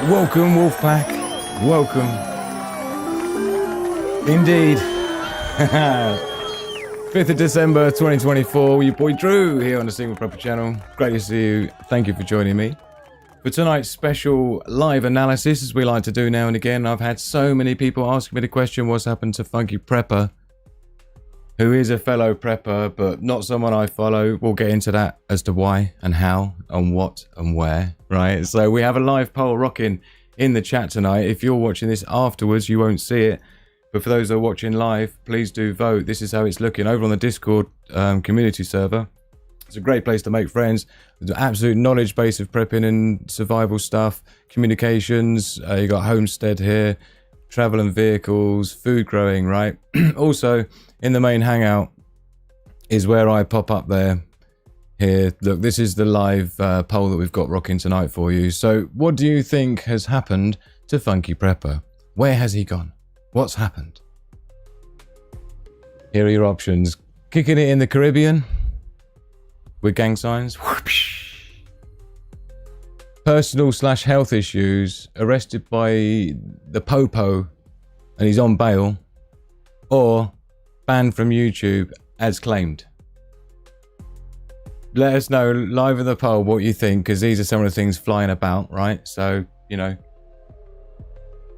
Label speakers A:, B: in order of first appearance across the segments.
A: Welcome, Wolfpack. Welcome. Indeed. 5th of December 2024. Your boy Drew here on the Single Proper channel. Great to see you. Thank you for joining me. For tonight's special live analysis, as we like to do now and again, I've had so many people asking me the question, what's happened to Funky Prepper, who is a fellow prepper, but not someone I follow. We'll get into that as to why and how and what and where, right? So we have a live poll rocking in the chat tonight. If you're watching this afterwards, you won't see it. But for those that are watching live, please do vote. This is how it's looking over on the Discord community server. It's a great place to make friends. There's an absolute knowledge base of prepping and survival stuff, communications. You got homestead here, travel and vehicles, food growing, right? Also, in the main hangout is where I pop up there. Here, look, this is the live poll that we've got rocking tonight for you. So, what do you think has happened to Funky Prepper? Where has he gone? What's happened? Here are your options. Kicking it in the Caribbean with gang signs. Personal/health issues. Arrested by the Popo and he's on bail. Or banned from YouTube as claimed. Let us know live in the poll what you think, because these are some of the things flying about, right? So, you know,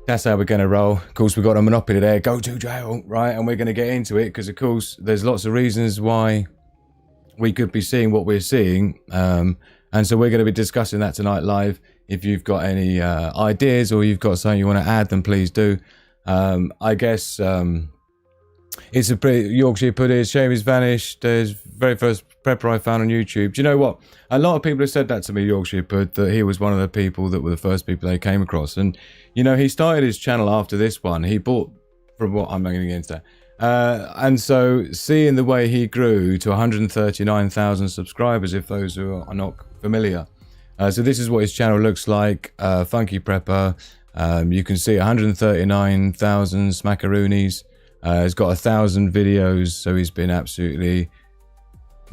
A: that's how we're going to roll. Of course, we've got a monopoly there. Go to jail, right? And we're going to get into it because, of course, there's lots of reasons why we could be seeing what we're seeing. And so we're going to be discussing that tonight live. If you've got any ideas or you've got something you want to add, then please do. I guess it's a pretty Yorkshire pudding. Shame he's vanished. There's very first prepper I found on YouTube. Do you know what? A lot of people have said that to me, Yorkshire Pud, that he was one of the people that were the first people they came across. And, you know, he started his channel after this one. He bought, from what I'm not going to get into that. And so seeing the way he grew to 139,000 subscribers, if those who are not familiar. So this is what his channel looks like. Funky Prepper. You can see 139,000 smackaroonies. He's got 1,000 videos, so he's been absolutely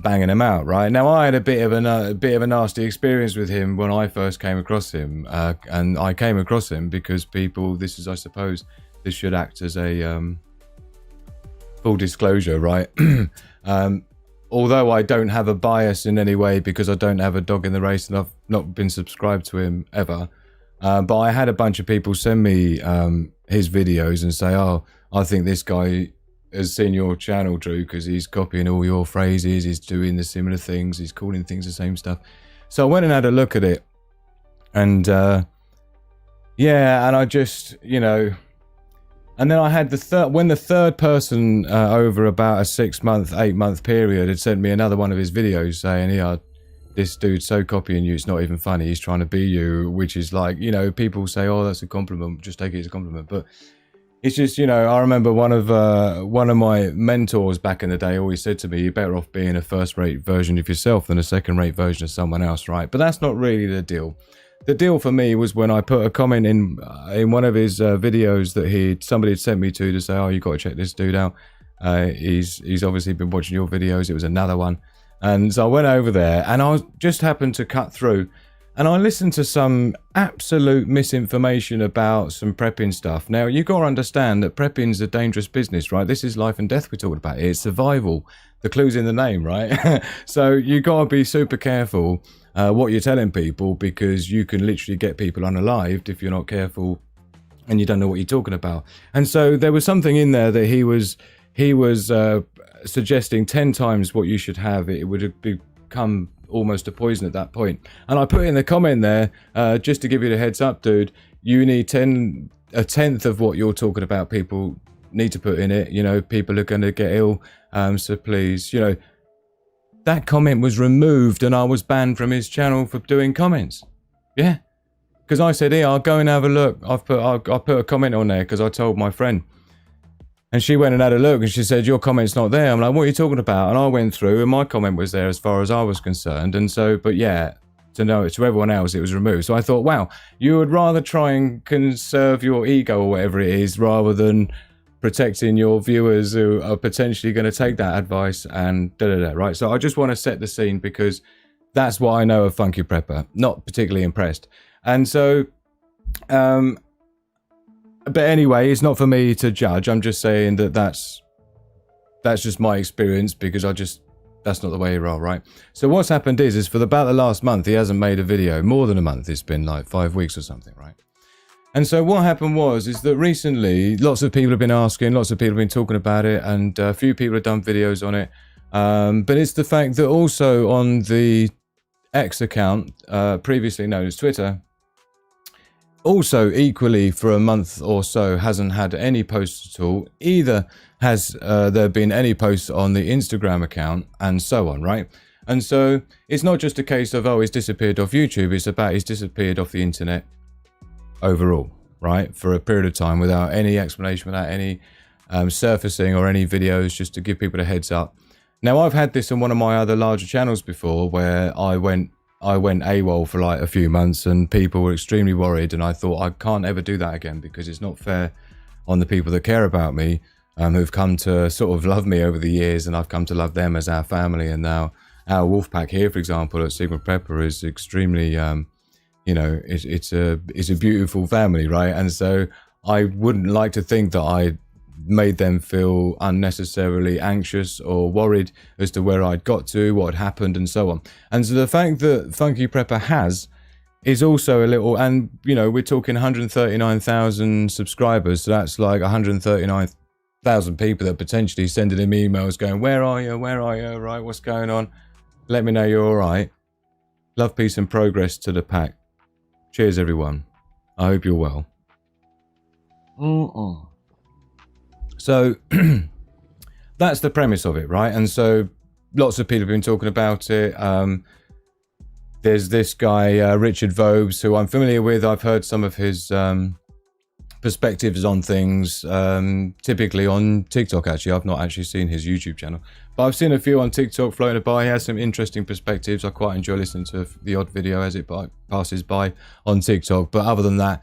A: banging them out, right? Now, I had a bit of a nasty experience with him when I first came across him, and I came across him because people. This is, I suppose, this should act as a full disclosure, right? Although I don't have a bias in any way because I don't have a dog in the race and I've not been subscribed to him ever, but I had a bunch of people send me his videos and say, "Oh, I think this guy has seen your channel, Drew, because he's copying all your phrases, he's doing the similar things, he's calling things the same stuff." So I went and had a look at it. And, yeah, and I just, you know... And then I had when the third person over about a 6-month, 8-month period had sent me another one of his videos saying, "Yeah, this dude's so copying you, it's not even funny, he's trying to be you," which is like, you know, people say, "Oh, that's a compliment, just take it as a compliment." But it's just, you know, I remember one of my mentors back in the day always said to me, "You're better off being a first-rate version of yourself than a second-rate version of someone else," right? But that's not really the deal. The deal for me was when I put a comment in one of his videos that somebody had sent me to say, "Oh, you got to check this dude out. He's obviously been watching your videos." It was another one, and so I went over there, and I just happened to cut through. And I listened to some absolute misinformation about some prepping stuff. Now, you got to understand that prepping is a dangerous business, right? This is life and death we're talking about. It's survival. The clue's in the name, right? So you got to be super careful what you're telling people, because you can literally get people unalived if you're not careful and you don't know what you're talking about. And so there was something in there that he was suggesting 10 times what you should have. It would have become almost a poison at that point. And I put in the comment there, just to give you the heads up, dude, you need a tenth of what you're talking about. People need to put in it. You know, people are going to get ill. So please, you know, that comment was removed and I was banned from his channel for doing comments. Yeah. Because I said, "Here, I'll go and have a look. I put a comment on there because I told my friend." And she went and had a look and she said, "Your comment's not there." I'm like, "What are you talking about?" And I went through and my comment was there as far as I was concerned. And so, but yeah, to everyone else, it was removed. So I thought, wow, you would rather try and conserve your ego or whatever it is rather than protecting your viewers who are potentially going to take that advice and right? So I just want to set the scene because That's what I know of Funky Prepper. Not particularly impressed. And so, but anyway, it's not for me to judge. I'm just saying that that's just my experience, because that's not the way you roll, right? So what's happened is for about the last month, he hasn't made a video. More than a month. It's been like 5 weeks or something, right? And so what happened is that recently, lots of people have been asking, lots of people have been talking about it, and a few people have done videos on it. But it's the fact that also on the X account, previously known as Twitter, also equally for a month or so hasn't had any posts at all. Either has there been any posts on the Instagram account, and so on, right? And so it's not just a case of, oh, he's disappeared off YouTube. It's about he's disappeared off the internet overall, right? For a period of time without any explanation, without any surfacing or any videos, just to give people a heads up. Now, I've had this on one of my other larger channels before, where I went AWOL for like a few months, and people were extremely worried, and I thought I can't ever do that again, because it's not fair on the people that care about me, who've come to sort of love me over the years, and I've come to love them as our family. And now our wolf pack here, for example, at Sigma Prepper is extremely, you know, it's a beautiful family, right? And so I wouldn't like to think that I made them feel unnecessarily anxious or worried as to where I'd got to, what had happened, and so on. And so the fact that Funky Prepper has is also a little, and you know, we're talking 139,000 subscribers, so that's like 139,000 people that potentially sending him emails going, where are you, right, what's going on, let me know you're all right, love, peace and progress to the pack, cheers everyone, I hope you're well. So that's the premise of it, right? And so lots of people have been talking about it. There's this guy, Richard Vobes, who I'm familiar with. I've heard some of his perspectives on things, typically on TikTok, actually. I've not actually seen his YouTube channel, but I've seen a few on TikTok floating by. He has some interesting perspectives. I quite enjoy listening to the odd video as it passes by on TikTok. But other than that,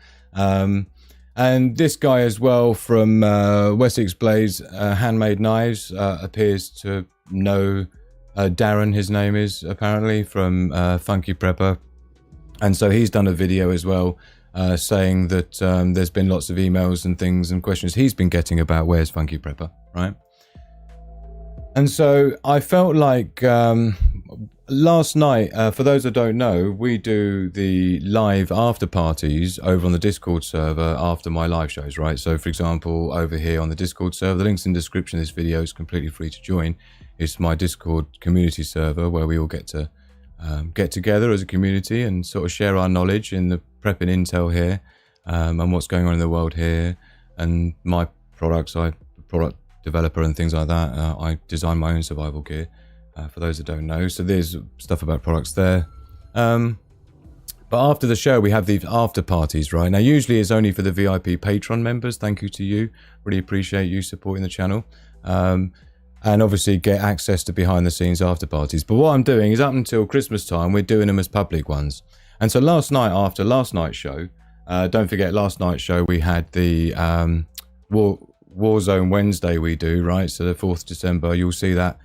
A: and this guy as well from Wessex Blaze Handmade Knives appears to know Darren, his name is, apparently, from Funky Prepper. And so he's done a video as well saying that there's been lots of emails and things and questions he's been getting about where's Funky Prepper, right? And so I felt like last night, for those that don't know, we do the live after parties over on the Discord server after my live shows, right? So for example, over here on the Discord server, the link's in the description of this video, is completely free to join. It's my Discord community server where we all get to get together as a community and sort of share our knowledge in the prepping intel here, and what's going on in the world here, and my products. I'm a product developer and things like that. I design my own survival gear, for those that don't know. So there's stuff about products there. But after the show, we have these after parties, right? Now, usually it's only for the VIP Patreon members. Thank you to you. Really appreciate you supporting the channel. And obviously get access to behind the scenes after parties. But what I'm doing is, up until Christmas time, we're doing them as public ones. And so last night, after last night's show, don't forget last night's show, we had the Warzone Wednesday we do, right? So the 4th December, you'll see that.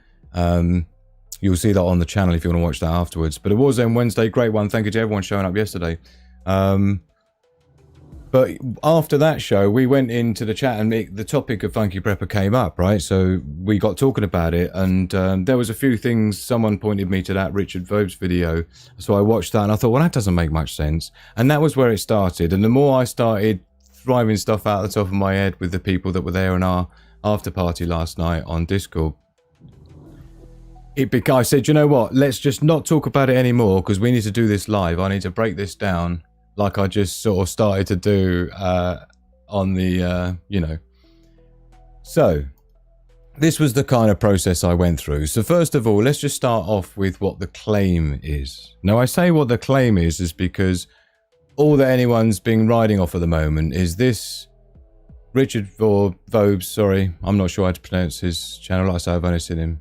A: You'll see that on the channel if you want to watch that afterwards. But a Warzone Wednesday, great one. Thank you to everyone showing up yesterday. But after that show, we went into the chat and the topic of Funky Prepper came up, right? So we got talking about it, and there was a few things. Someone pointed me to that Richard Vobes video. So I watched that and I thought, well, that doesn't make much sense. And that was where it started. And the more I started throwing stuff out the top of my head with the people that were there in our after party last night on Discord, I said, you know what, let's just not talk about it anymore, because we need to do this live. I need to break this down like I just sort of started to do on the, you know. So this was the kind of process I went through. So first of all, let's just start off with what the claim is. Now, I say what the claim is because all that anyone's been riding off at the moment is this Richard Vobes, sorry, I'm not sure how to pronounce his channel. Like I say, I've only seen him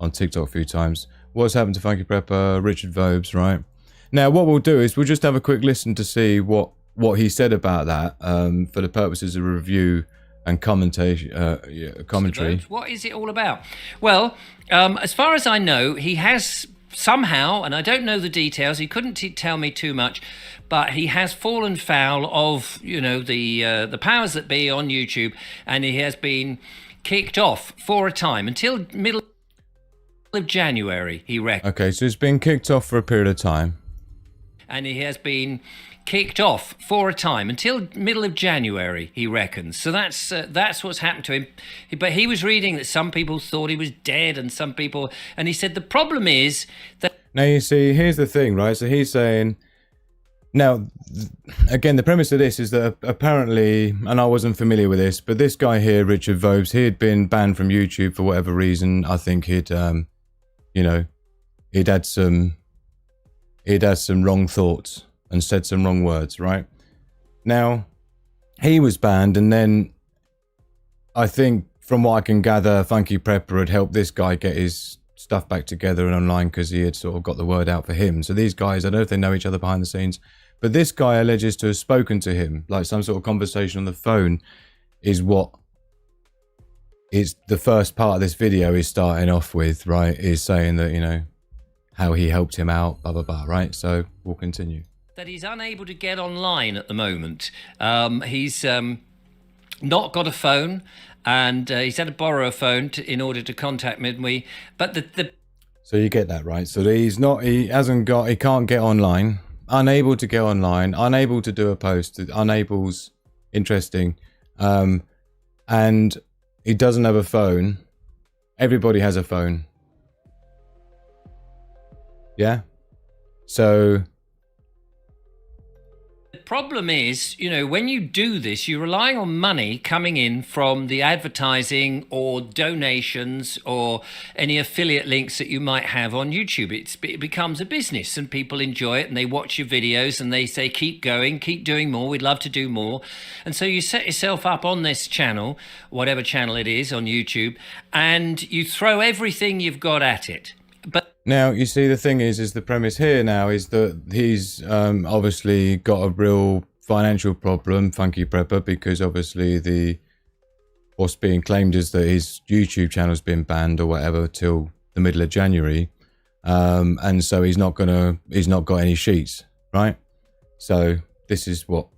A: on TikTok a few times. What's happened to Funky Prepper, Richard Vobes, right? Now, what we'll do is we'll just have a quick listen to see what he said about that for the purposes of review and commentary.
B: What is it all about? Well, as far as I know, he has somehow, and I don't know the details, he couldn't tell me too much, but he has fallen foul of, the powers that be on YouTube, and he has been kicked off for a time until middle of January, he reckons.
A: Okay, so he's been kicked off for a period of time.
B: And he has been kicked off for a time until middle of January, he reckons. So that's what's happened to him. But he was reading that some people thought he was dead, and some people, and he said the problem is that.
A: Now you see, here's the thing, right? So he's saying, now again, the premise of this is that apparently, and I wasn't familiar with this, but this guy here, Richard Vobes, he had been banned from YouTube for whatever reason. I think he'd had some wrong thoughts and said some wrong words, right? Now, he was banned, and then I think, from what I can gather, Funky Prepper had helped this guy get his stuff back together and online because he had sort of got the word out for him. So these guys, I don't know if they know each other behind the scenes, but this guy alleges to have spoken to him, like some sort of conversation on the phone is what is the first part of this video is starting off with, right? Is saying that, how he helped him out, blah, blah, blah, right? So we'll continue.
B: That he's unable to get online at the moment. He's not got a phone, and he's had to borrow a phone in order to contact me. But
A: so you get that, right? So he can't get online, unable to get online, unable to do a post, unable's interesting, and he doesn't have a phone. Everybody has a phone. Yeah. So
B: the problem is, when you do this, you're relying on money coming in from the advertising or donations or any affiliate links that you might have on YouTube. It becomes a business, and people enjoy it, and they watch your videos, and they say, keep going, keep doing more. We'd love to do more. And so you set yourself up on this channel, whatever channel it is on YouTube, and you throw everything you've got at it. But
A: now, you see, the thing is the premise here now is that he's obviously got a real financial problem, Funky Prepper, because obviously what's being claimed is that his YouTube channel's been banned or whatever till the middle of January, and so he's not got any sheets, right? So this is what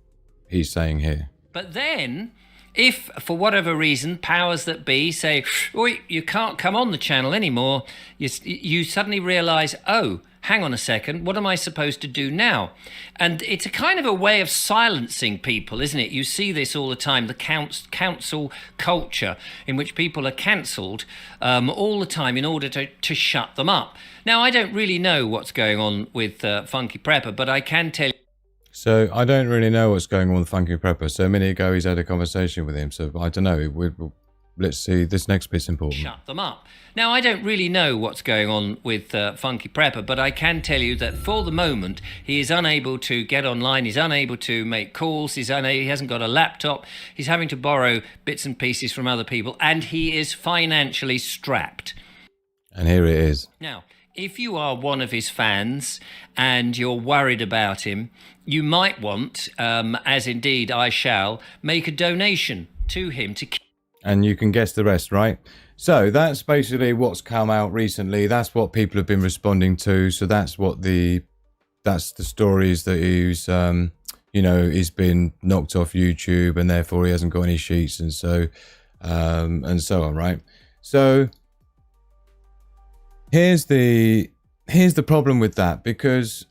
A: he's saying here.
B: But then, if for whatever reason powers that be say, "Oi, you can't come on the channel anymore," you suddenly realise, oh, hang on a second, what am I supposed to do now? And it's a kind of a way of silencing people, isn't it? You see this all the time, the council culture, in which people are cancelled all the time in order to shut them up. Now, I don't really know what's going on with Funky Prepper, but I can tell you.
A: So I don't really know what's going on with Funky Prepper. So a minute ago he's had a conversation with him. So I don't know. Let's see. This next bit's important.
B: Shut them up. Now, I don't really know what's going on with Funky Prepper, but I can tell you that for the moment he is unable to get online. He's unable to make calls. He hasn't got a laptop. He's having to borrow bits and pieces from other people, and he is financially strapped.
A: And here it is.
B: Now, if you are one of his fans and you're worried about him, you might want, as indeed I shall, make a donation to him to keep.
A: And you can guess the rest, right? So that's basically what's come out recently. That's what people have been responding to. So that's the stories that he's he's been knocked off YouTube, and therefore he hasn't got any sheets, and so on, right? So here's the problem with that, because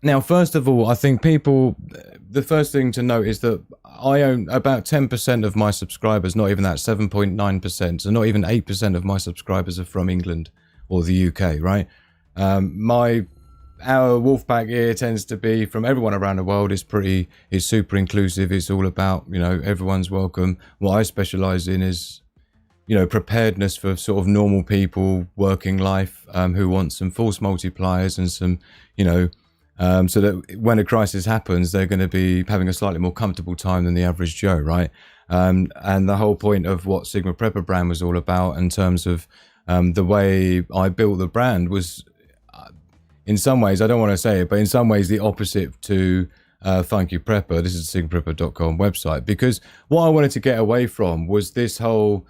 A: now, first of all, I think the first thing to note is that I own about 10% of my subscribers, not even that, 7.9%. So not even 8% of my subscribers are from England or the UK, right? Our Wolfpack here tends to be from everyone around the world. It's super inclusive. It's all about, everyone's welcome. What I specialize in is, preparedness for sort of normal people, working life, who want some force multipliers and some, so that when a crisis happens, they're going to be having a slightly more comfortable time than the average Joe, right? And the whole point of what Sigma Prepper brand was all about, in terms of the way I built the brand, was in some ways, I don't want to say it, but in some ways the opposite to Funky Prepper. This is the sigmaprepper.com website, because what I wanted to get away from was this whole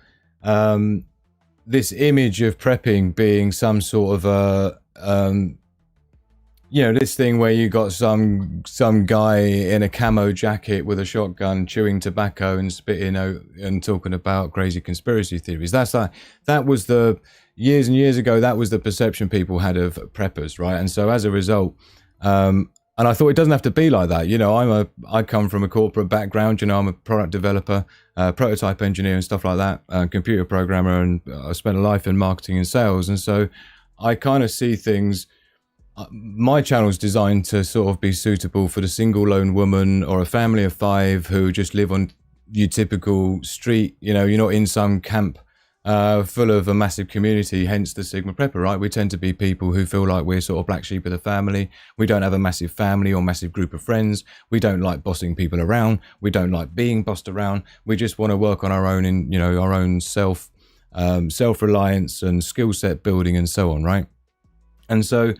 A: this image of prepping being some sort of a you know, this thing where you got some guy in a camo jacket with a shotgun chewing tobacco and spitting out and talking about crazy conspiracy theories. That was the years and years ago. That was the perception people had of preppers, right? And so as a result, and I thought it doesn't have to be like that. You know, I come from a corporate background. You know, I'm a product developer, prototype engineer, and stuff like that, computer programmer, and I spent a life in marketing and sales. And so I kind of see things. My channel is designed to sort of be suitable for the single lone woman or a family of 5 who just live on your typical street. You know, you're not in some camp full of a massive community, hence the Sigma Prepper, right? We tend to be people who feel like we're sort of black sheep of the family. We don't have a massive family or massive group of friends. We don't like bossing people around. We don't like being bossed around. We just want to work on our own, you know, our own self-reliance and skill set building and so on, right? And so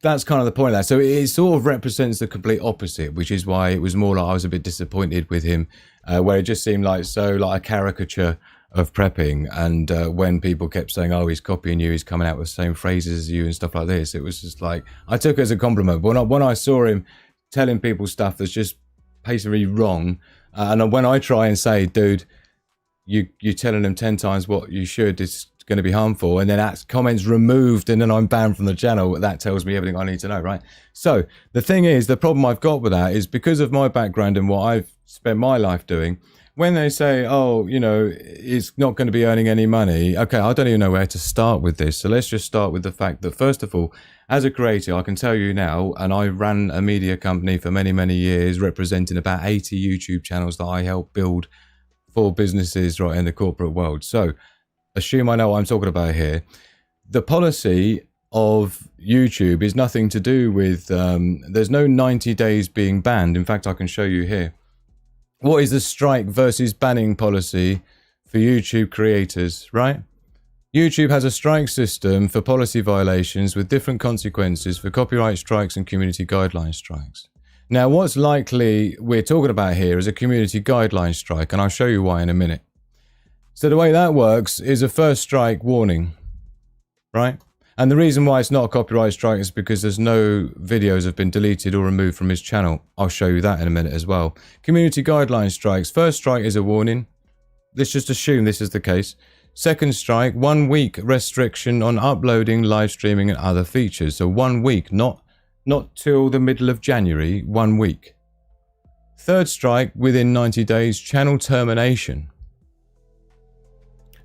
A: that's kind of the point of that. So it sort of represents the complete opposite, which is why it was more like I was a bit disappointed with him, where it just seemed like a caricature of prepping. And when people kept saying, oh, he's copying you, he's coming out with the same phrases as you and stuff like this, it was just like, I took it as a compliment. But when I saw him telling people stuff that's just basically wrong, and when I try and say, dude, you're telling them 10 times what you should, it's going to be harmful, and then that comment's removed and then I'm banned from the channel, that tells me everything I need to know, right? So the thing is, the problem I've got with that is because of my background and what I've spent my life doing, when they say, oh, you know, it's not going to be earning any money, okay, I don't even know where to start with this. So let's just start with the fact that, first of all, as a creator, I can tell you now, and I ran a media company for many, many years, representing about 80 YouTube channels that I helped build for businesses right in the corporate world. So assume I know what I'm talking about here. The policy of YouTube is nothing to do with, there's no 90 days being banned. In fact, I can show you here. What is the strike versus banning policy for YouTube creators, right? YouTube has a strike system for policy violations with different consequences for copyright strikes and community guideline strikes. Now, what's likely we're talking about here is a community guideline strike, and I'll show you why in a minute. So the way that works is a first strike warning, right? And the reason why it's not a copyright strike is because there's no videos have been deleted or removed from his channel. I'll show you that in a minute as well. Community guideline strikes. First strike is a warning. Let's just assume this is the case. Second strike, 1 week restriction on uploading, live streaming and other features. So 1 week, not till the middle of January, 1 week. Third strike, within 90 days, channel termination.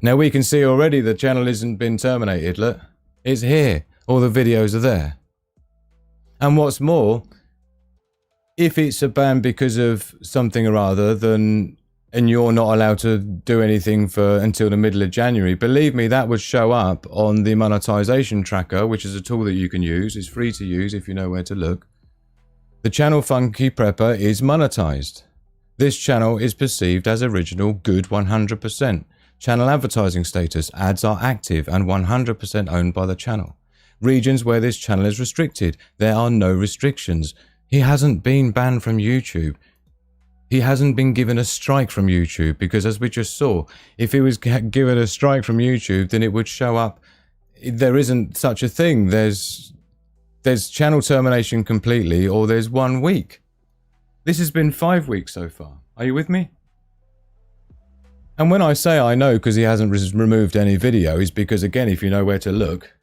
A: Now we can see already the channel isn't been terminated, look. It's here. All the videos are there. And what's more, if it's a ban because of something or other, then and you're not allowed to do anything for until the middle of January, believe me, that would show up on the monetization tracker, which is a tool that you can use. It's free to use if you know where to look. The channel Funky Prepper is monetized. This channel is perceived as original, good 100%. Channel advertising status, ads are active and 100% owned by the channel. Regions where this channel is restricted, there are no restrictions. He hasn't been banned from YouTube. He hasn't been given a strike from YouTube, because as we just saw, if he was given a strike from YouTube, then it would show up. There isn't such a thing. There's channel termination completely, or there's 1 week. This has been 5 weeks so far. Are you with me? And when I say I know because he hasn't removed any video, is because, again, if you know where to look,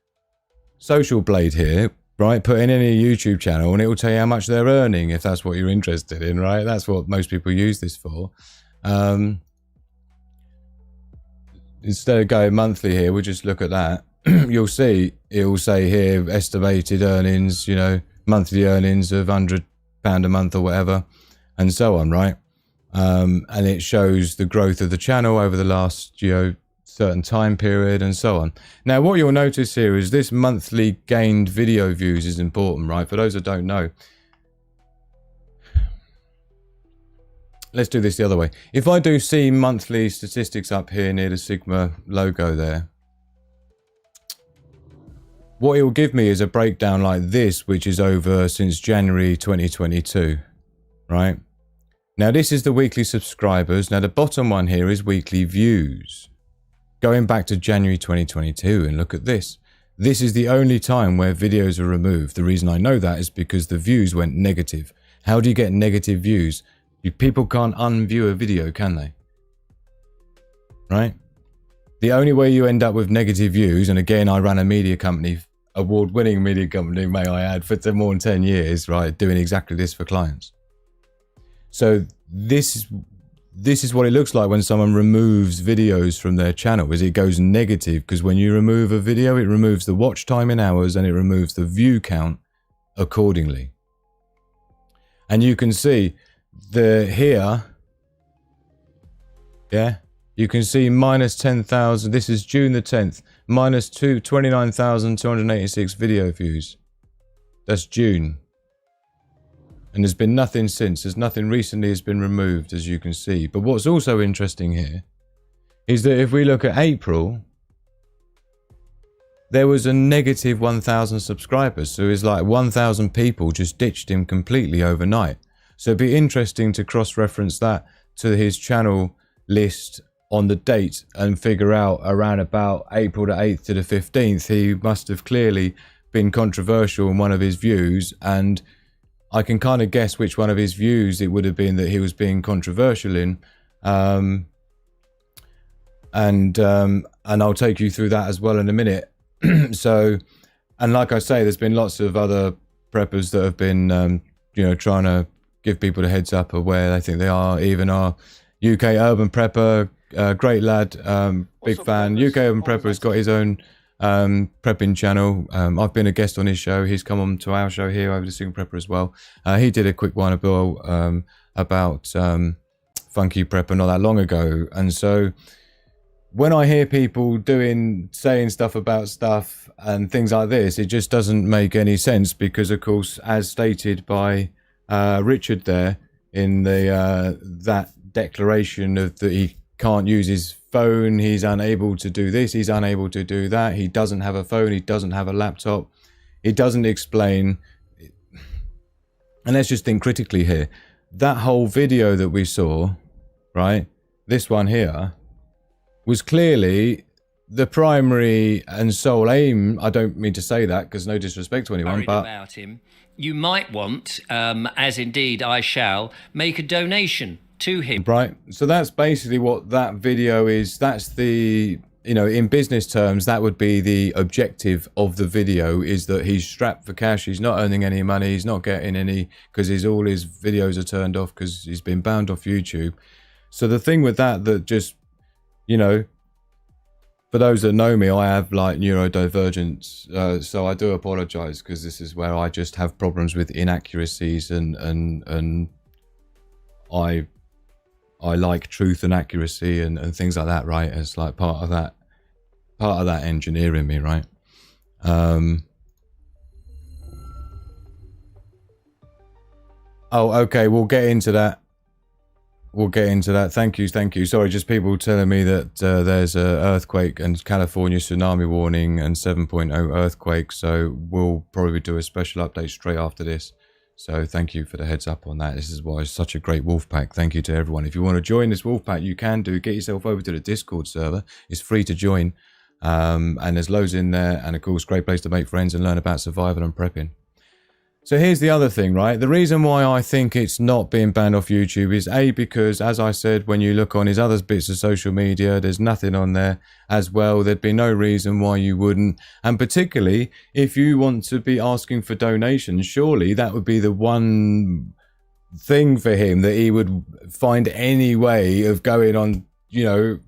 A: Social Blade here, right, put in any YouTube channel and it will tell you how much they're earning if that's what you're interested in, right? That's what most people use this for. Instead of going monthly here, we'll just look at that. You'll see it will say here estimated earnings, you know, monthly earnings of £100 a month or whatever, and so on, right? And it shows the growth of the channel over the last, you know, certain time period and so on. Now, what you'll notice here is this monthly gained video views is important, right? For those that don't know, let's do this the other way. If I do see monthly statistics up here near the Sigma logo there, what it will give me is a breakdown like this, which is over since January 2022, right? Now, this is the weekly subscribers. Now, the bottom one here is weekly views. going back to January 2022 and look at this. This is the only time where videos are removed. The reason I know that is because the views went negative. How do you get negative views? People can't unview a video, can they? Right? The only way you end up with negative views, and again, I ran a media company, award-winning media company, may I add, for more than 10 years, right, doing exactly this for clients. So this is what it looks like when someone removes videos from their channel, is it goes negative, because when you remove a video, it removes the watch time in hours and it removes the view count accordingly. And you can see here, yeah, you can see minus 10,000. This is June the 10th, minus 29,286 video views. That's June. And there's been nothing since. There's nothing recently has been removed, as you can see. But what's also interesting here is that if we look at April, there was a negative 1,000 subscribers. So it's like 1,000 people just ditched him completely overnight. So it'd be interesting to cross-reference that to his channel list on the date and figure out around about April the 8th to the 15th, he must have clearly been controversial in one of his views, and I can kind of guess which one of his views it would have been that he was being controversial in, and I'll take you through that as well in a minute. So, and like I say, there's been lots of other preppers that have been, you know, trying to give people the heads up of where they think they are. Even our UK Urban Prepper, great lad, big fan. UK Urban Prepper has got his own prepping channel. I've been a guest on his show. He's come on to our show here over the Single Prepper as well. He did a quick one about Funky Prepper not that long ago. And so when I hear people saying stuff about stuff and things like this, it just doesn't make any sense, because of course, as stated by Richard there in the that declaration of that he can't use his phone, he's unable to do this, he's unable to do that, he doesn't have a phone, he doesn't have a laptop, it doesn't explain. And let's just think critically here. That whole video that we saw, right, this one here, was clearly the primary and sole aim. I don't mean to say that because no disrespect to anyone, but
B: about him, you might want, as indeed I shall, make a donation to him.
A: Right. So that's basically what that video is. That's the, you know, in business terms, that would be the objective of the video, is that he's strapped for cash. He's not earning any money. He's not getting any, because all his videos are turned off because he's been banned off YouTube. So the thing with that just, you know, for those that know me, I have like neurodivergence, so I do apologize, because this is where I just have problems with inaccuracies, and I like truth and accuracy and things like that, right? It's like part of that engineer in me, right? Oh, okay, we'll get into that. Thank you. Sorry, just people telling me that there's an earthquake and California tsunami warning and 7.0 earthquake. So we'll probably do a special update straight after this. So thank you for the heads up on that. This is why it's such a great wolf pack. Thank you to everyone. If you want to join this wolf pack, you can do. Get yourself over to the Discord server. It's free to join. And there's loads in there. And of course, great place to make friends and learn about survival and prepping. So here's the other thing, right? The reason why I think it's not being banned off YouTube is A, because as I said, when you look on his other bits of social media, there's nothing on there as well. There'd be no reason why you wouldn't. And particularly if you want to be asking for donations, surely that would be the one thing for him that he would find any way of going on, you know,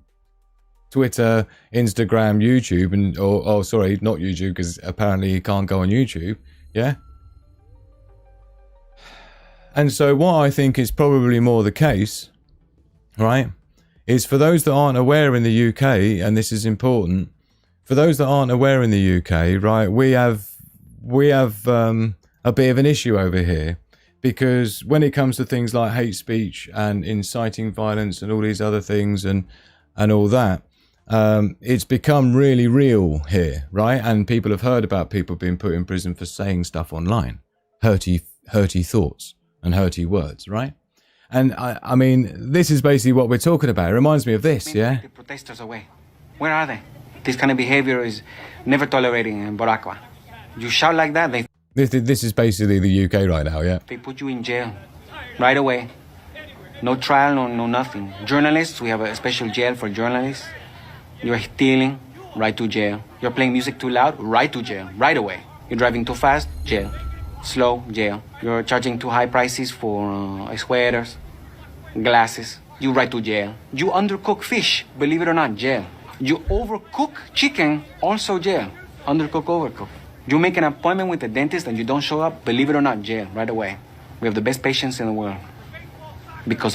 A: Twitter, Instagram, YouTube, and or sorry, not YouTube, because apparently he can't go on YouTube. Yeah. And so what I think is probably more the case, right, is for those that aren't aware in the UK, and this is important, for those that aren't aware in the UK, right, we have a bit of an issue over here, because when it comes to things like hate speech and inciting violence and all these other things and all that, it's become really real here, right? And people have heard about people being put in prison for saying stuff online, hurty thoughts and hurty words, right? And I mean, this is basically what we're talking about. It reminds me of this, yeah?
C: The protesters away. Where are they? This kind of behavior is never tolerated in Boracua. You shout like that,
A: This is basically the UK right now, yeah.
C: they put you in jail right away. No trial, no nothing. Journalists, we have a special jail for journalists. You're stealing, right to jail. You're playing music too loud, right to jail, right away. You're driving too fast, jail. Slow, jail. You're charging too high prices for sweaters, glasses, you right to jail. You undercook fish, believe it or not, jail. You overcook chicken, also jail. Undercook, overcook. You make an appointment with the dentist and you don't show up, believe it or not, jail, right away. We have the best patients in the world. Because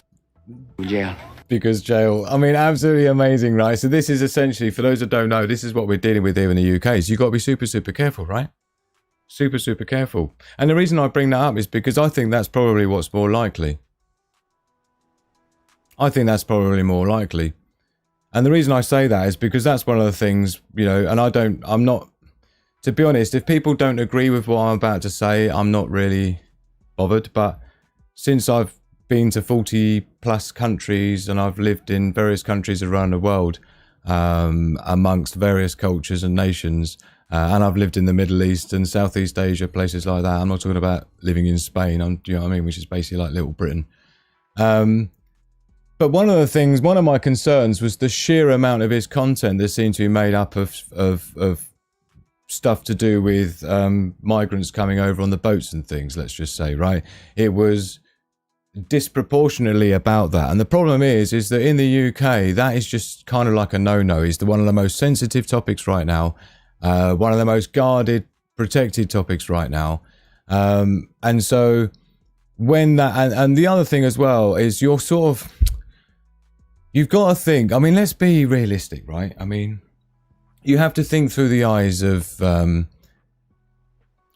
C: jail.
A: Because jail. I mean, absolutely amazing, right? So this is essentially, for those that don't know, this is what we're dealing with here in the UK. So you've got to be super, super careful, right? Super, super careful. And the reason I bring that up is because I think that's probably what's more likely. I think that's probably more likely. And the reason I say that is because that's one of the things, you know, and I'm not, to be honest, if people don't agree with what I'm about to say, I'm not really bothered. But since I've been to 40 plus countries and I've lived in various countries around the world, amongst various cultures and nations, and I've lived in the Middle East and Southeast Asia, places like that. I'm not talking about living in Spain, you know what I mean, which is basically like Little Britain. But one of my concerns was the sheer amount of his content that seemed to be made up of stuff to do with migrants coming over on the boats and things, let's just say, right? It was disproportionately about that. And the problem is that in the UK, that is just kind of like a no-no. It's one of the most sensitive topics right now. One of the most guarded, protected topics right now. And so when that, and the other thing as well is you've got to think, I mean, let's be realistic, right? I mean, you have to think through the eyes of,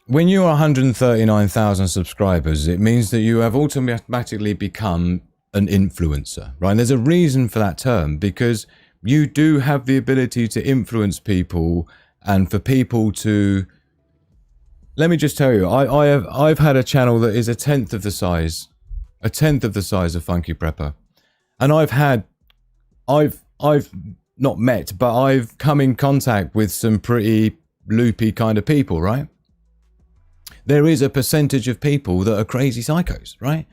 A: when you're 139,000 subscribers, it means that you have automatically become an influencer, right? And there's a reason for that term, because you do have the ability to influence people and for people to, let me just tell you, I've had a channel that is a tenth of the size of Funky Prepper. And I've not met, but I've come in contact with some pretty loopy kind of people, right? There is a percentage of people that are crazy psychos, right?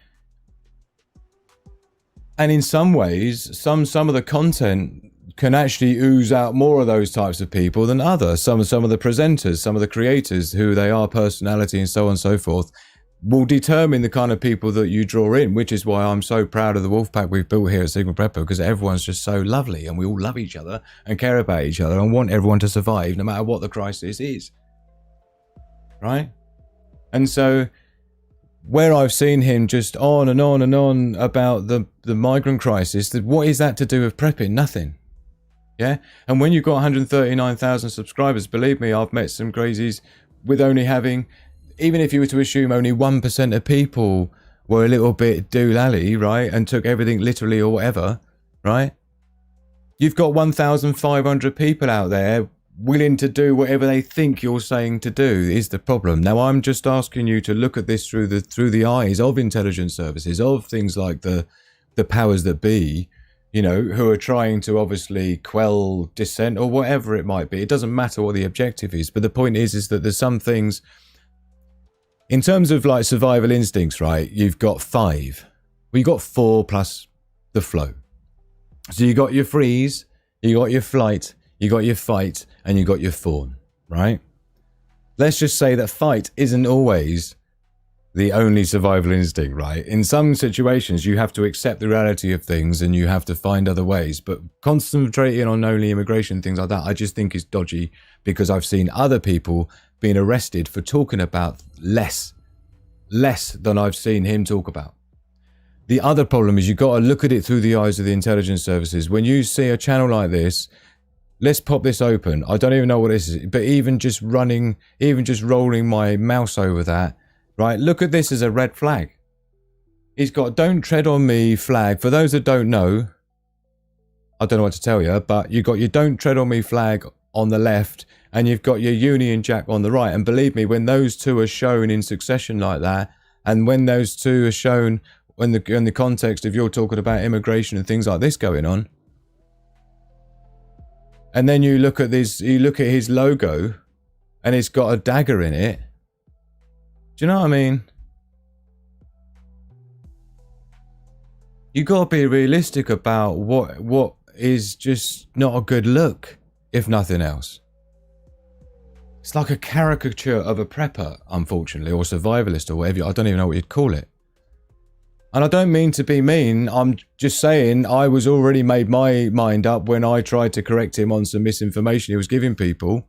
A: And in some ways, some of the content can actually ooze out more of those types of people than others. Some of the presenters, some of the creators, who they are, personality and so on and so forth, will determine the kind of people that you draw in, which is why I'm so proud of the wolf pack we've built here at Sigma Prepper, because everyone's just so lovely and we all love each other and care about each other and want everyone to survive no matter what the crisis is, right? And so where I've seen him just on and on and on about the migrant crisis, what is that to do with prepping? Nothing. Yeah. And when you've got 139,000 subscribers, believe me, I've met some crazies with only having, even if you were to assume only 1% of people were a little bit doolally, right, and took everything literally or whatever, right? You've got 1,500 people out there willing to do whatever they think you're saying to do is the problem. Now, I'm just asking you to look at this through the eyes of intelligence services, of things like the powers that be, you know, who are trying to obviously quell dissent or whatever it might be. It doesn't matter what the objective is, but the point is that there's some things in terms of like survival instincts, right? You've got 5. Well, you got 4 plus the flow. So you got your freeze, you got your flight, you got your fight, and you got your fawn, right? Let's just say that fight isn't always the only survival instinct, right? In some situations, you have to accept the reality of things and you have to find other ways. But concentrating on only immigration, things like that, I just think is dodgy, because I've seen other people being arrested for talking about less than I've seen him talk about. The other problem is you've got to look at it through the eyes of the intelligence services. When you see a channel like this, let's pop this open. I don't even know what this is, but even just rolling my mouse over that, right? Look at this as a red flag. He's got "Don't tread on me" flag. For those that don't know, I don't know what to tell you, but you've got your "Don't tread on me" flag on the left, and you've got your Union Jack on the right. And believe me, when those two are shown in succession like that, and when those two are shown in the context of you're talking about immigration and things like this going on, And then you look at this, you look at his logo and it's got a dagger in it. Do you know what I mean? You got to be realistic about what is just not a good look, if nothing else. It's like a caricature of a prepper, unfortunately, or survivalist or whatever. I don't even know what you'd call it. And I don't mean to be mean. I'm just saying I was already made my mind up when I tried to correct him on some misinformation he was giving people.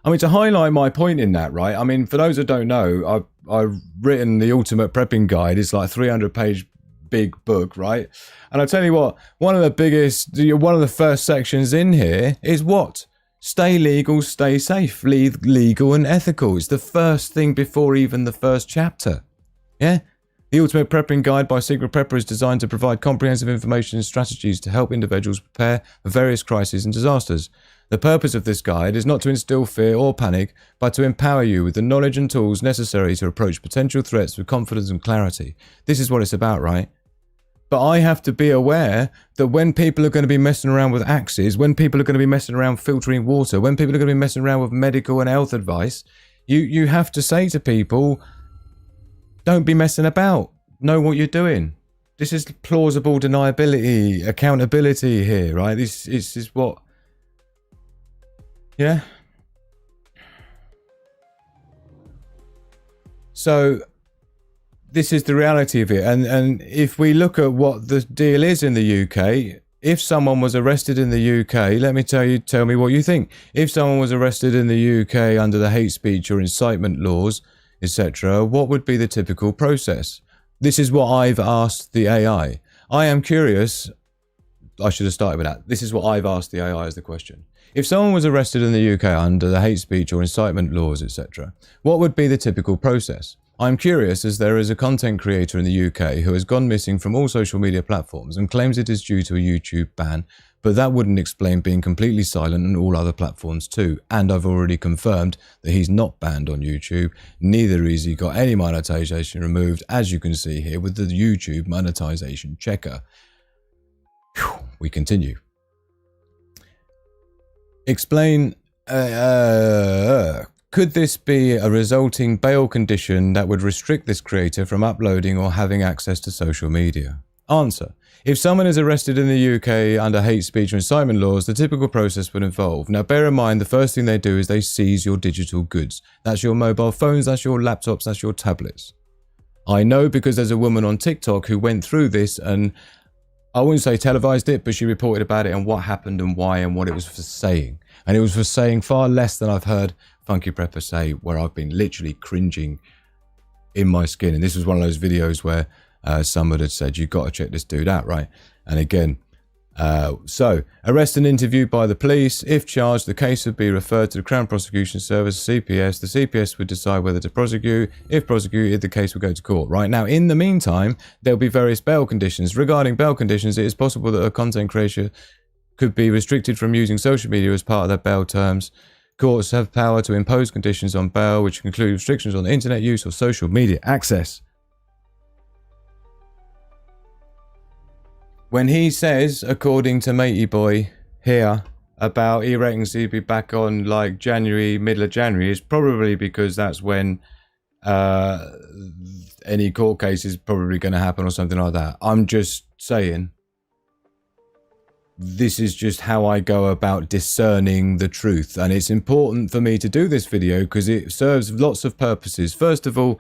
A: I mean, to highlight my point in that, right? I mean, for those that don't know, I've written the Ultimate Prepping Guide. It's like a 300-page big book, right? And I tell you what, one of the first sections in here is what? Stay legal, stay safe, legal and ethical. It's the first thing before even the first chapter. Yeah? The Ultimate Prepping Guide by Secret Prepper is designed to provide comprehensive information and strategies to help individuals prepare for various crises and disasters. The purpose of this guide is not to instill fear or panic, but to empower you with the knowledge and tools necessary to approach potential threats with confidence and clarity. This is what it's about, right? But I have to be aware that when people are going to be messing around with axes, when people are going to be messing around filtering water, when people are going to be messing around with medical and health advice, you have to say to people, don't be messing about. Know what you're doing. This is plausible deniability, accountability here, right? This is what... Yeah? So... this is the reality of it. And if we look at what the deal is in the UK, if someone was arrested in the UK, let me tell me what you think. If someone was arrested in the UK under the hate speech or incitement laws, etc., what would be the typical process? This is what I've asked the AI. I am curious. I should have started with that. This is what I've asked the AI as the question. If someone was arrested in the UK under the hate speech or incitement laws, etc., what would be the typical process? I'm curious as there is a content creator in the UK who has gone missing from all social media platforms and claims it is due to a YouTube ban, but that wouldn't explain being completely silent on all other platforms too. And I've already confirmed that he's not banned on YouTube, neither has he got any monetization removed, as you can see here with the YouTube monetization checker. Whew, we continue. Explain... could this be a resulting bail condition that would restrict this creator from uploading or having access to social media? Answer. If someone is arrested in the UK under hate speech or incitement laws, the typical process would involve. Now bear in mind, the first thing they do is they seize your digital goods. That's your mobile phones, that's your laptops, that's your tablets. I know because there's a woman on TikTok who went through this and I wouldn't say televised it, but she reported about it and what happened and why and what it was for saying. And it was for saying far less than I've heard Funky Prepper say, where I've been literally cringing in my skin. And this was one of those videos where someone had said, you've got to check this dude out, right? And again, so arrest and interviewed by the police. If charged, the case would be referred to the Crown Prosecution Service, CPS. The CPS would decide whether to prosecute. If prosecuted, the case would go to court. Right now, in the meantime, there'll be various bail conditions. Regarding bail conditions, it is possible that a content creator could be restricted from using social media as part of their bail terms. Courts have power to impose conditions on bail, which include restrictions on internet use or social media access. When he says, according to Matey Boy here, about he reckons he'd be back on like January, middle of January, it's probably because that's when any court case is probably going to happen or something like that. I'm just saying, this is just how I go about discerning the truth. And it's important for me to do this video because it serves lots of purposes. First of all,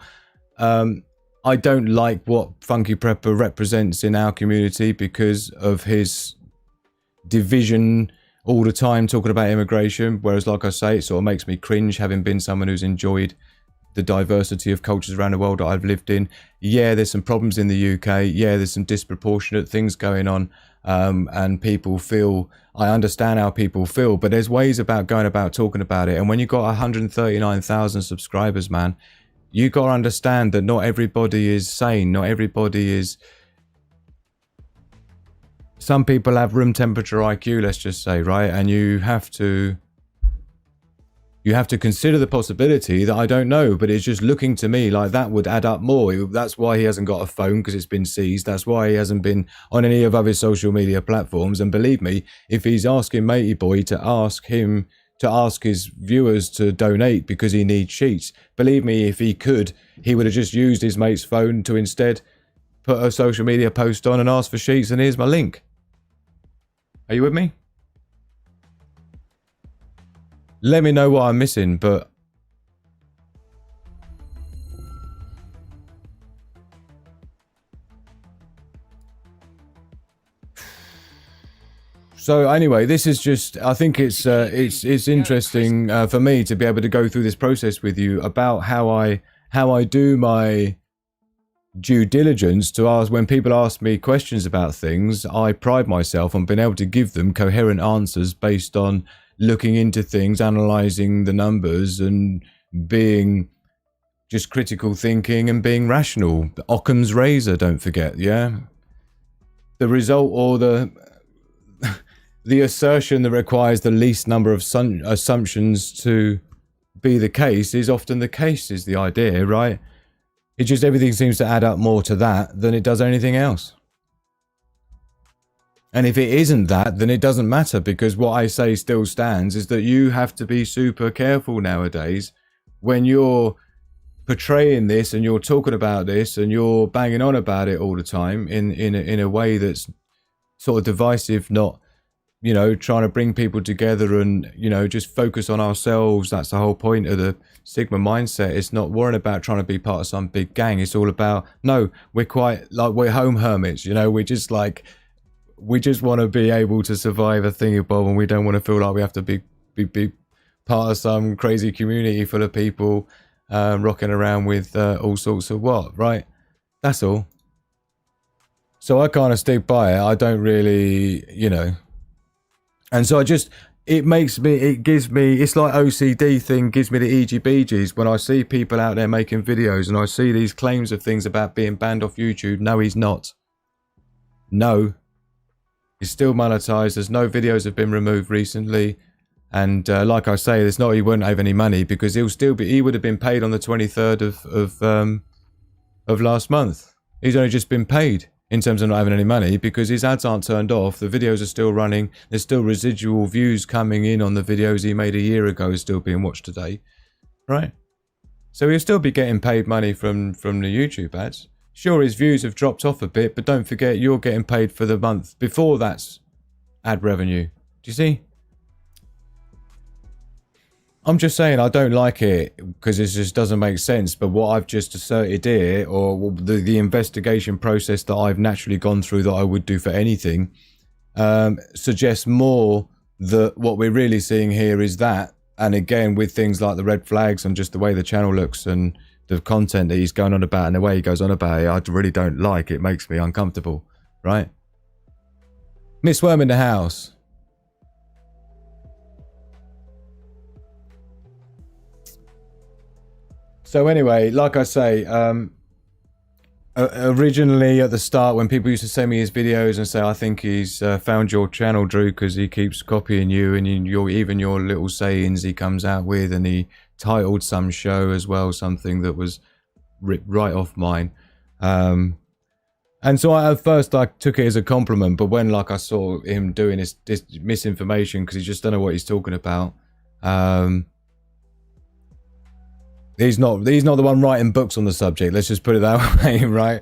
A: I don't like what Funky Prepper represents in our community because of his division all the time talking about immigration. Whereas, like I say, it sort of makes me cringe having been someone who's enjoyed the diversity of cultures around the world that I've lived in. Yeah, there's some problems in the UK. Yeah, there's some disproportionate things going on. And people feel, I understand how people feel, but there's ways about going about talking about it. And when you've got 139,000 subscribers, man, you got to understand that not everybody is sane. Not everybody is... Some people have room temperature IQ, let's just say, right? And you have to You have to consider the possibility that I don't know, but it's just looking to me like that would add up more. That's why he hasn't got a phone, because it's been seized. That's why he hasn't been on any of other social media platforms. And believe me, if he's asking Matey Boy to ask his viewers to donate because he needs sheets, believe me, if he could, he would have just used his mate's phone to instead put a social media post on and ask for sheets, and here's my link. Are you with me? Let me know what I'm missing, but so anyway, this is just, I think it's interesting for me to be able to go through this process with you about how I do my due diligence to ask. When people ask me questions about things, I pride myself on being able to give them coherent answers based on looking into things, analysing the numbers, and being just critical thinking and being rational. Occam's razor, don't forget, yeah? The result, or the assertion that requires the least number of assumptions to be the case is often the case, is the idea, right? It just, everything seems to add up more to that than it does anything else. And if it isn't that, then it doesn't matter, because what I say still stands, is that you have to be super careful nowadays when you're portraying this and you're talking about this and you're banging on about it all the time in a way that's sort of divisive, not, you know, trying to bring people together and, you know, just focus on ourselves. That's the whole point of the Sigma mindset. It's not worrying about trying to be part of some big gang. It's all about, no, we're quite like, we're home hermits, you know, we're just like, we just want to be able to survive a thingy-bob, and we don't want to feel like we have to be part of some crazy community full of people rocking around with all sorts of what, right? That's all. So I kind of stick by it. I don't really, you know. And so it gives me, it's like OCD thing, gives me the EGBGs when I see people out there making videos and I see these claims of things about being banned off YouTube. No, he's not. No. He's still monetized. There's no videos have been removed recently. And like I say, it's not he won't have any money, because he would have been paid on the 23rd of last month. He's only just been paid in terms of not having any money, because his ads aren't turned off. The videos are still running. There's still residual views coming in on the videos he made a year ago, is still being watched today. Right? So he'll still be getting paid money from the YouTube ads. Sure, his views have dropped off a bit, but don't forget, you're getting paid for the month before that's ad revenue. Do you see? I'm just saying I don't like it because it just doesn't make sense. But what I've just asserted here, or the investigation process that I've naturally gone through that I would do for anything, suggests more that what we're really seeing here is that. And again, with things like the red flags and just the way the channel looks and the content that he's going on about and the way he goes on about it, I really don't like. It makes me uncomfortable, right? Miss Worm in the house. So anyway, like I say, originally at the start when people used to send me his videos and say, I think he's found your channel, Drew, because he keeps copying you and even your little sayings he comes out with, and he titled some show as well, something that was ripped right off mine. And so at first I took it as a compliment, but when like I saw him doing this misinformation because he just don't know what he's talking about, he's not the one writing books on the subject, let's just put it that way, right?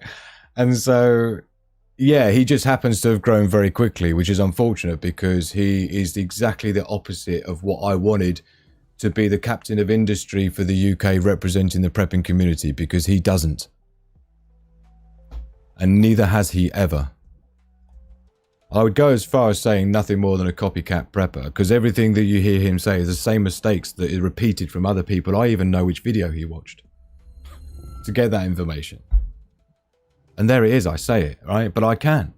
A: And so yeah, he just happens to have grown very quickly, which is unfortunate because he is exactly the opposite of what I wanted to be the captain of industry for the UK representing the prepping community, because he doesn't. And neither has he ever. I would go as far as saying nothing more than a copycat prepper, because everything that you hear him say is the same mistakes that are repeated from other people. I even know which video he watched to get that information. And there it is, I say it, right? But I can.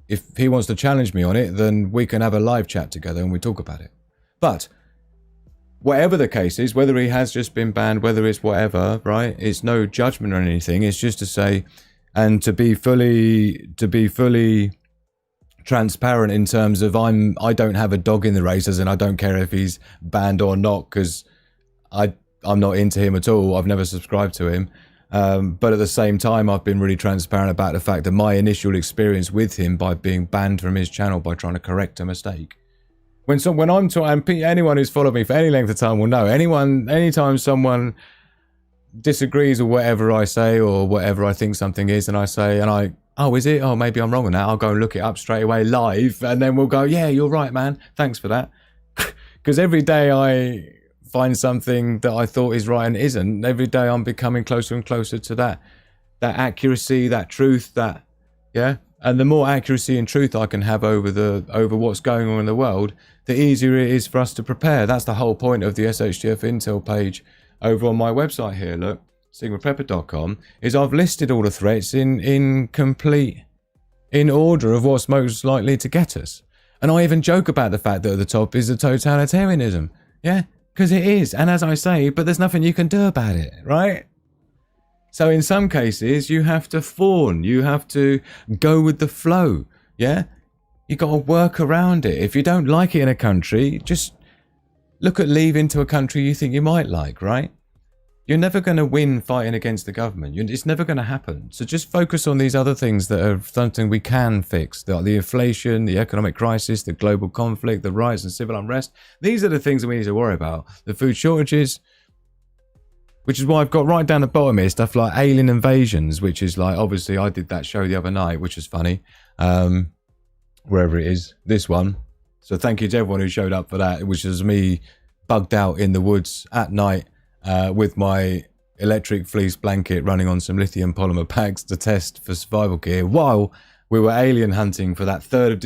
A: If he wants to challenge me on it, then we can have a live chat together and we talk about it. But whatever the case is, whether he has just been banned, whether it's whatever, right? It's no judgment or anything. It's just to say, and to be fully transparent in terms of I don't have a dog in the races, and I don't care if he's banned or not, because I'm not into him at all. I've never subscribed to him. But at the same time, I've been really transparent about the fact that my initial experience with him by being banned from his channel by trying to correct a mistake. When I'm talking, and anyone who's followed me for any length of time will know, anytime someone disagrees with whatever I say or whatever I think something is, and I say, oh, is it? Oh, maybe I'm wrong on that. I'll go and look it up straight away live, and then we'll go, yeah, you're right, man. Thanks for that. Because every day I find something that I thought is right and isn't. Every day I'm becoming closer and closer to that accuracy, that truth, yeah. And the more accuracy and truth I can have over what's going on in the world, the easier it is for us to prepare. That's the whole point of the SHGF Intel page over on my website here. Look, sigmaprepper.com, is I've listed all the threats in order of what's most likely to get us. And I even joke about the fact that at the top is the totalitarianism. Yeah, because it is. And as I say, but there's nothing you can do about it, right? So in some cases, you have to fawn. You have to go with the flow, yeah? You got to work around it. If you don't like it in a country, just look at leaving to a country you think you might like, right? You're never going to win fighting against the government. It's never going to happen. So just focus on these other things that are something we can fix. The inflation, the economic crisis, the global conflict, the rise in civil unrest. These are the things that we need to worry about. The food shortages, which is why I've got right down the bottom here stuff like alien invasions, which is like, obviously I did that show the other night, which was funny. Wherever it is, this one. So thank you to everyone who showed up for that, which was me bugged out in the woods at night with my electric fleece blanket running on some lithium polymer packs to test for survival gear while we were alien hunting for that 3rd of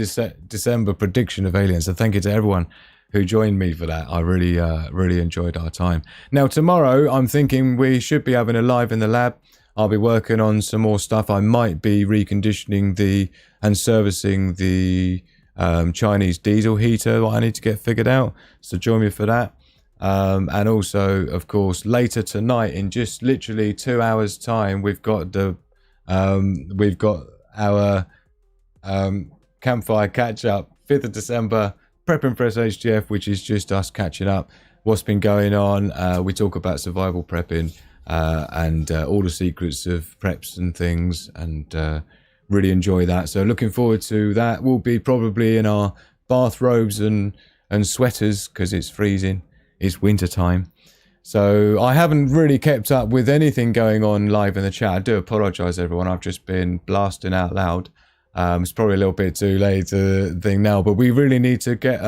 A: December prediction of aliens. So thank you to everyone who joined me for that. I really enjoyed our time. Now tomorrow, I'm thinking we should be having a live in the lab. I'll be working on some more stuff. I might be reconditioning and servicing the Chinese diesel heater that I need to get figured out. So join me for that. And also, of course, later tonight, in just literally 2 hours' time, we've got our campfire catch up, 5th of December. Prepping for SHGF, which is just us catching up what's been going on. We talk about survival prepping and all the secrets of preps and things, and really enjoy that. So looking forward to that. We'll be probably in our bathrobes and sweaters because it's freezing. It's winter time. So I haven't really kept up with anything going on live in the chat. I do apologize, everyone. I've just been blasting out loud. It's probably a little bit too late to think now, but we really need to get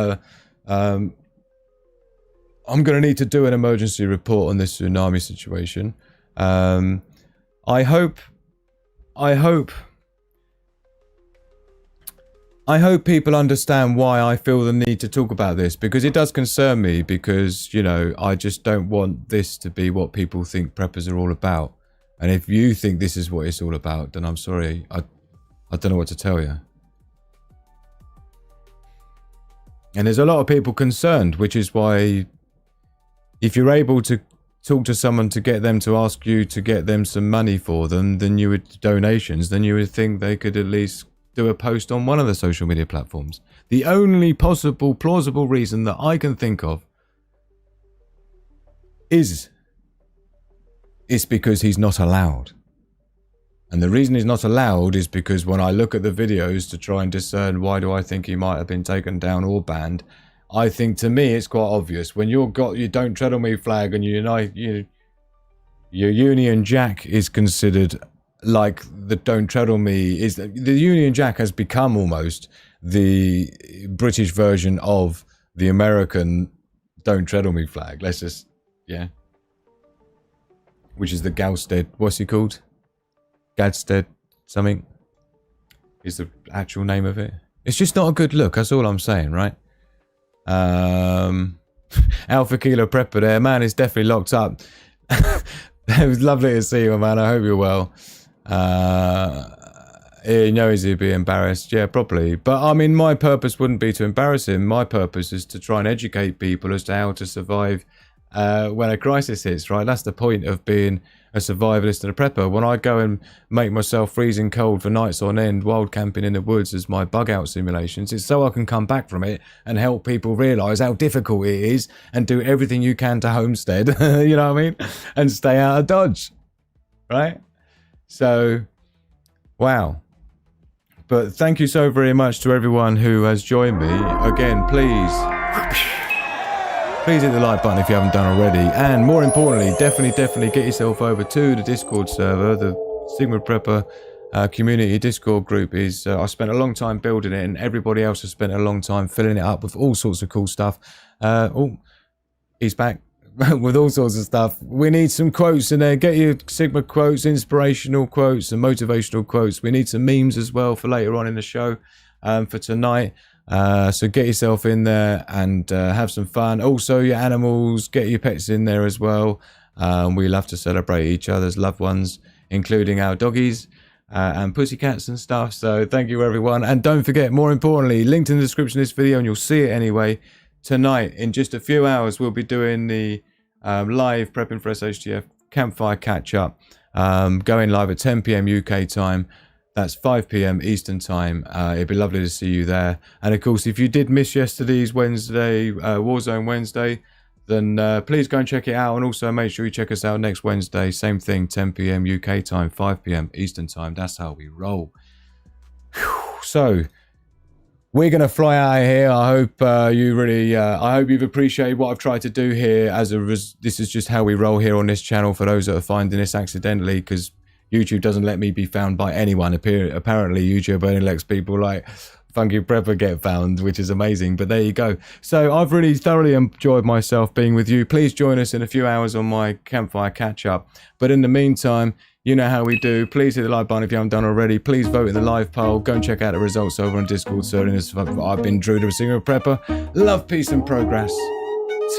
A: I'm going to need to do an emergency report on this tsunami situation. I hope people understand why I feel the need to talk about this, because it does concern me, because, you know, I just don't want this to be what people think preppers are all about. And if you think this is what it's all about, then I'm sorry. I don't know what to tell you. And there's a lot of people concerned, which is why if you're able to talk to someone to get them to ask you to get them some money for them, then you would donations, then you would think they could at least do a post on one of the social media platforms. The only possible plausible reason that I can think of is because he's not allowed. And the reason he's not allowed is because when I look at the videos to try and discern why do I think he might have been taken down or banned, I think to me it's quite obvious. When you've got your Don't Tread on Me flag and your Union Jack is considered like the Don't Tread on Me, is the Union Jack has become almost the British version of the American Don't Tread on Me flag. Let's just, yeah. Which is the Galstead, what's he called? Gadsted something is the actual name of it. It's just not a good look, that's all I'm saying, right? Alpha Kilo Prepper there, man, is definitely locked up. It was lovely to see you, man. I hope you're well. He knows he'd be embarrassed, yeah, probably. But I mean, my purpose wouldn't be to embarrass him. My purpose is to try and educate people as to how to survive when a crisis hits, right? That's the point of being a survivalist and a prepper. When I go and make myself freezing cold for nights on end, wild camping in the woods as my bug out simulations, it's so I can come back from it and help people realise how difficult it is and do everything you can to homestead, you know what I mean? And stay out of Dodge, right? So, wow. But thank you so very much to everyone who has joined me. Again, please hit the like button if you haven't done already. And more importantly, definitely get yourself over to the Discord server. The Sigma Prepper community Discord group is, I spent a long time building it, and everybody else has spent a long time filling it up with all sorts of cool stuff. Oh, he's back. With all sorts of stuff. We need some quotes in there. Get your Sigma quotes, inspirational quotes and motivational quotes. We need some memes as well for later on in the show, for tonight. So get yourself in there and have some fun. Also, your animals, get your pets in there as well. We love to celebrate each other's loved ones, including our doggies and pussycats and stuff. So thank you, everyone. And don't forget, more importantly, linked in the description of this video, and you'll see it anyway. Tonight, in just a few hours, we'll be doing the live Prepping for SHTF campfire catch-up, going live at 10 p.m. UK time. That's 5 p.m. Eastern time. It'd be lovely to see you there. And of course, if you did miss yesterday's Wednesday, Warzone Wednesday, then please go and check it out. And also make sure you check us out next Wednesday. Same thing, 10 p.m. UK time, 5 p.m. Eastern time. That's how we roll. Whew. So, we're going to fly out of here. I hope I hope you've appreciated what I've tried to do here. This is just how we roll here on this channel for those that are finding this accidentally, because YouTube doesn't let me be found by anyone. Apparently, YouTube only lets people like Funky Prepper get found, which is amazing. But there you go. So I've really thoroughly enjoyed myself being with you. Please join us in a few hours on my campfire catch-up. But in the meantime, you know how we do. Please hit the like button if you haven't done already. Please vote in the live poll. Go and check out the results over on Discord. So I've been Drew, the Sigma Prepper. Love, peace, and progress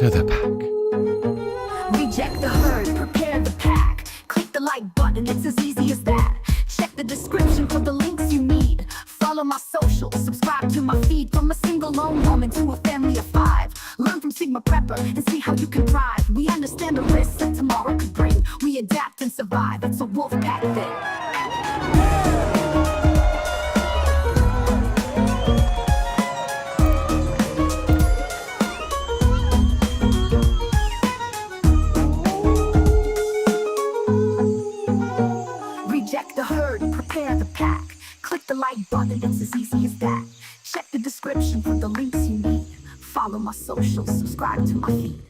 A: to the pack.
D: Reject the herd, prepare the pack. Click the like button, it's as easy as that. Check the description for the links you need. Follow my socials, subscribe to my feed. From a single lone woman to a family of 5. Learn from Sigma Prepper and see how you can thrive. We understand the risks that tomorrow could bring. We adapt and survive, it's a wolf pack thing. Reject the herd, prepare the pack. Click the like button, it's as easy as that. Check the description for the links you need. Follow my socials, subscribe to my feed.